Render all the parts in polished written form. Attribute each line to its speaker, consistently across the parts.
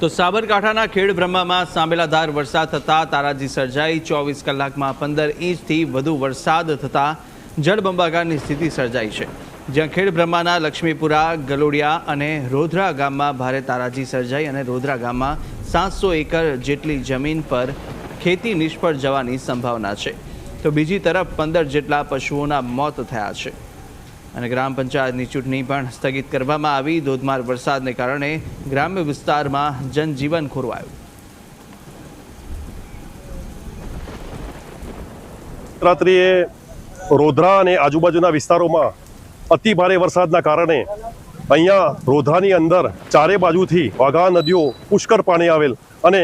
Speaker 1: તો સાબરકાંઠાના ખેડબ્રહ્મામાં સાંબેલાધાર વરસાદ થતાં તારાજી સર્જાઈ। 24 કલાકમાં 15 ઇંચથી વધુ વરસાદ થતાં જળબંબાકારની સ્થિતિ સર્જાઈ છે, જ્યાં ખેડબ્રહ્માના લક્ષ્મીપુરા, ગલોડિયા અને રોધરા ગામમાં ભારે તારાજી સર્જાઈ અને રોધરા ગામમાં 700 એકર જેટલી જમીન પર ખેતી નિષ્ફળ જવાની સંભાવના છે, તો બીજી તરફ 15 જેટલા પશુઓના મોત થયા છે અને ગ્રામ પંચાયતની ચૂંટણી પણ સ્થગિત કરવામાં આવી। ધોધમાર વરસાદને કારણે ગ્રામ્ય વિસ્તારમાં જનજીવન ખોરવાયું।
Speaker 2: રાત્રિએ રોધરા અને આજુબાજુના વિસ્તારોમાં અતિ ભારે વરસાદના કારણે અહીંયા રોધરાની અંદર ચારે બાજુથી વાઘા નદીઓ પુષ્કળ પાણી આવેલ અને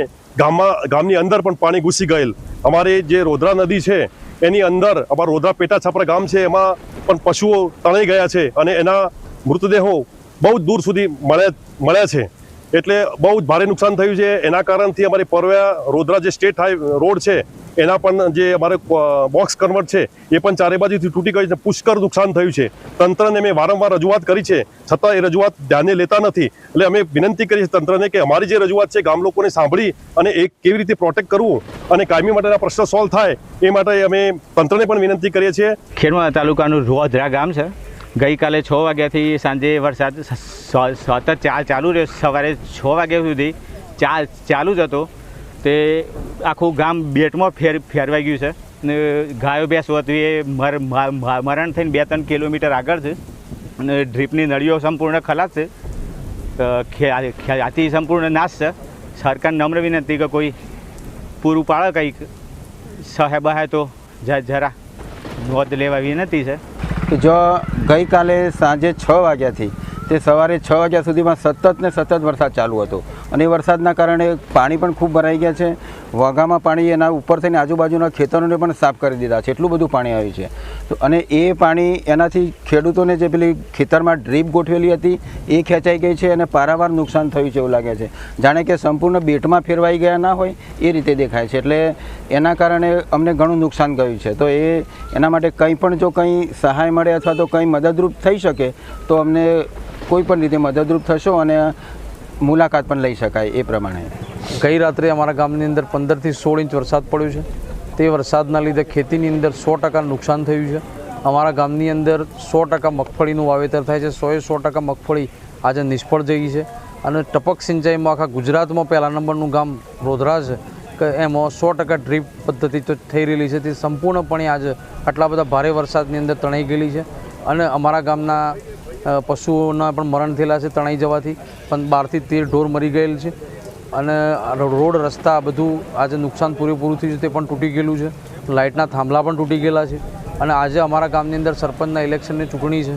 Speaker 2: ગામની અંદર પણ પાણી ઘૂસી ગયેલ। અમારે જે રોધરા નદી છે એની અંદર અમારું રોધરા પેટા છાપરા ગામ છે, એમાં પણ પશુઓ તણાઈ ગયા છે અને એના મૃતદેહો બહુ દૂર સુધી મળ્યા છે, એટલે બહુ જ ભારે નુકસાન થયું છે। એના કારણથી અમારી પરવ્યા રોધરા જે સ્ટેટ રોડ છે એના પણ જે અમારે બોક્સ કન્વર્ટ છે એ પણ ચારે બાજુથી તૂટી ગઈ છે, પુષ્કળ નુકસાન થયું છે। તંત્રને મેં વારંવાર રજૂઆત કરી છે, છતાં એ રજૂઆત ધ્યાને લેતા નથી, એટલે અમે વિનંતી કરી છે તંત્રને કે અમારી જે રજૂઆત છે ગામ લોકોને સાંભળી અને એ કેવી રીતે પ્રોટેક્ટ કરવું અને કાયમી માટેના પ્રશ્ન સોલ્વ થાય એ માટે અમે તંત્રને પણ વિનંતી કરીએ છીએ।
Speaker 3: ખેડબ્રહ્મા તાલુકાનું રોધરા ગામ છે। ગઈકાલે 6 વાગ્યાથી સાંજે વરસાદ સતત ચાલુ રહ્યો, સવારે 6 વાગ્યા સુધી ચાલુ જ હતો। તે આખું ગામ બેટમાં ફેરવાઈ ગયું છે ને ગાયો ભેંસ હતી એ મરણ થઈને 2-3 કિલોમીટર આગળ છે અને ડ્રીપની નળીઓ સંપૂર્ણ ખલાસ છે, ખેતી સંપૂર્ણ નાશ છે। સરકાર નમ્ર વિનંતી કે કોઈ પૂરું પાડે, કંઈક સહાય બહાય તો જરા નોંધ લેવા વિનંતી છે।
Speaker 4: જો ગઈકાલે સાંજે 6 વાગ્યાથી તે સવારે 6 વાગ્યા સુધીમાં સતત વરસાદ ચાલુ હતો અને એ વરસાદના કારણે પાણી પણ ખૂબ ભરાઈ ગયા છે। વાઘામાં પાણી એના ઉપર થઈને આજુબાજુના ખેતરોને પણ સાફ કરી દીધા છે, એટલું બધું પાણી આવ્યું છે। તો અને એ પાણી એનાથી ખેડૂતોને જે પેલી ખેતરમાં ડ્રીપ ગોઠવેલી હતી એ ખેંચાઈ ગઈ છે અને પારાવાર નુકસાન થયું છે એવું લાગે છે, જાણે કે સંપૂર્ણ બેટમાં ફેરવાઈ ગયા ના હોય એ રીતે દેખાય છે। એટલે એના કારણે અમને ઘણું નુકસાન ગયું છે, તો એના માટે કંઈ પણ જો કંઈ સહાય મળે અથવા તો કંઈ મદદરૂપ થઈ શકે તો અમને કોઈ પણ રીતે મદદરૂપ થશો અને મુલાકાત પણ લઈ શકાય એ પ્રમાણે।
Speaker 5: ગઈ રાત્રે અમારા ગામની અંદર 15 થી 16 ઇંચ વરસાદ પડ્યો છે। તે વરસાદના લીધે ખેતીની અંદર 100% નુકસાન થયું છે। અમારા ગામની અંદર 100% મગફળીનું વાવેતર થાય છે, 100% મગફળી આજે નિષ્ફળ જઈ છે અને ટપક સિંચાઈમાં આખા ગુજરાતમાં પહેલા નંબરનું ગામ રોધરા છે કે એમાં 100% ડ્રીપ પદ્ધતિ તો થઈ રહેલી છે, તે સંપૂર્ણપણે આજે આટલા બધા ભારે વરસાદની અંદર તણાઈ ગયેલી છે અને અમારા ગામના પશુઓના પણ મરણ થયેલા છે તણાઈ જવાથી, પણ 12 થી 13 ઢોર મરી ગયેલ છે અને રોડ રસ્તા બધું આજે નુકસાન પૂરેપૂરું થયું છે, તે પણ તૂટી ગયેલું છે। લાઇટના થાંભલા પણ તૂટી ગયેલા છે અને આજે અમારા ગામની અંદર સરપંચના ઇલેક્શનની ચૂંટણી છે,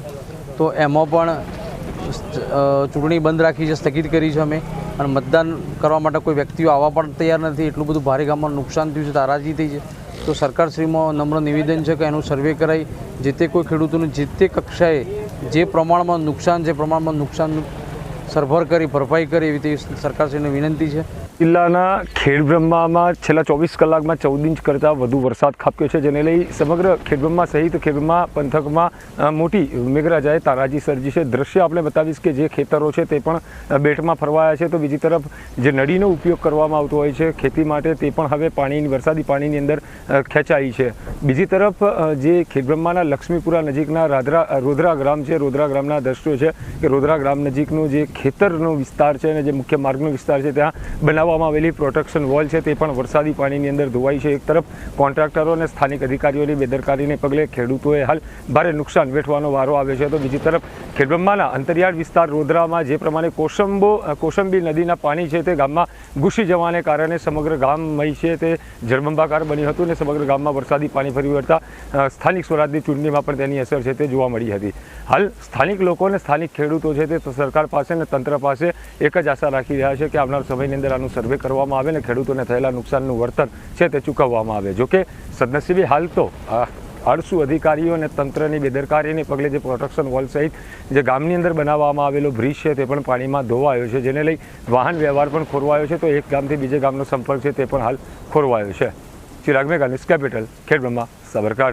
Speaker 5: તો એમાં પણ ચૂંટણી બંધ રાખી છે, સ્થગિત કરી છે અમે, અને મતદાન કરવા માટે કોઈ વ્યક્તિઓ આવવા પણ તૈયાર નથી, એટલું બધું ભારે ગામમાં નુકસાન થયું છે, તારાજી થઈ છે। તો સરકારશ્રીમાં નમ્ર નિવેદન છે કે એનું સર્વે કરાવી જે તે કોઈ ખેડૂતોને જે તે કક્ષાએ જે પ્રમાણમાં નુકસાન છે પ્રમાણમાં નુકસાન સરભર કરી ભરપાઈ કરે એવી તે સરકારશ્રીને વિનંતી છે।
Speaker 6: જિલ્લાના ખેડબ્રહ્મામાં છેલ્લા 24 કલાકમાં 14 ઇંચ કરતાં વધુ વરસાદ ખાબક્યો છે, જેને લઈ સમગ્ર ખેડબ્રહ્મા સહિત ખેડબ્રહ્મા પંથકમાં મોટી મેઘરાજાએ તારાજી સર્જી છે। દ્રશ્ય આપણે બતાવીશ કે જે ખેતરો છે તે પણ બેટમાં ફરવાયા છે, તો બીજી તરફ જે નળીનો ઉપયોગ કરવામાં આવતો હોય છે ખેતી માટે તે પણ હવે વરસાદી પાણીની અંદર ખેંચાઈ છે। બીજી તરફ જે ખેડબ્રહ્માના લક્ષ્મીપુરા નજીકના રોધરા ગ્રામ છે, રોધરા ગ્રામના દ્રશ્યો છે કે રોધરા ગ્રામ નજીકનું જે ખેતરનો વિસ્તાર છે અને જે મુખ્ય માર્ગનો વિસ્તાર છે ત્યાં બનાવવામાં આવેલી પ્રોટેક્શન વોલ છે તે પણ વરસાદી પાણીની અંદર ધોવાઈ છે। એક તરફ કોન્ટ્રાક્ટરો અને સ્થાનિક અધિકારીઓની બેદરકારીને પગલે ખેડૂતોએ હાલ ભારે નુકસાન વેઠવાનો વારો આવ્યો છે, તો બીજી તરફ ખેડબ્રહ્માના અંતરિયાળ વિસ્તાર રોધરામાં જે પ્રમાણે કોસંબી નદીના પાણી છે તે ગામમાં ઘૂસી જવાને કારણે સમગ્ર ગામમય છે તે જળબંબાકાર બન્યું હતું અને સમગ્ર ગામમાં વરસાદી પાણી ફરી વળતા સ્થાનિક સ્વરાજની ચૂંટણીમાં પણ તેની અસર છે તે જોવા મળી હતી। હાલ સ્થાનિક લોકો અને સ્થાનિક ખેડૂતો છે તે સરકાર પાસે અને તંત્ર પાસે એક જ આશા રાખી રહ્યા છે કે આવનાર સમયની અંદર આનું સર્વે કરવામાં આવે અને ખેડૂતોને થયેલા નુકસાનનું વળતર છે તે ચૂકવવામાં આવે। જોકે સદનસીબે હાલ તો આળસુ અધિકારીઓ અને તંત્રની બેદરકારીને પગલે જે પ્રોટેક્શન વોલ સહિત જે ગામની અંદર બનાવવામાં આવેલો બ્રિજ છે તે પણ પાણીમાં ધોવાયો છે, જેને લઈ વાહન વ્યવહાર પણ ખોરવાયો છે, તો એક ગામથી બીજે ગામનો સંપર્ક છે તે પણ હાલ ખોરવાયો છે। ચિરાગ મેઘાની કેપિટલ ખેડબ્રહ્મા સાબરકાંઠા।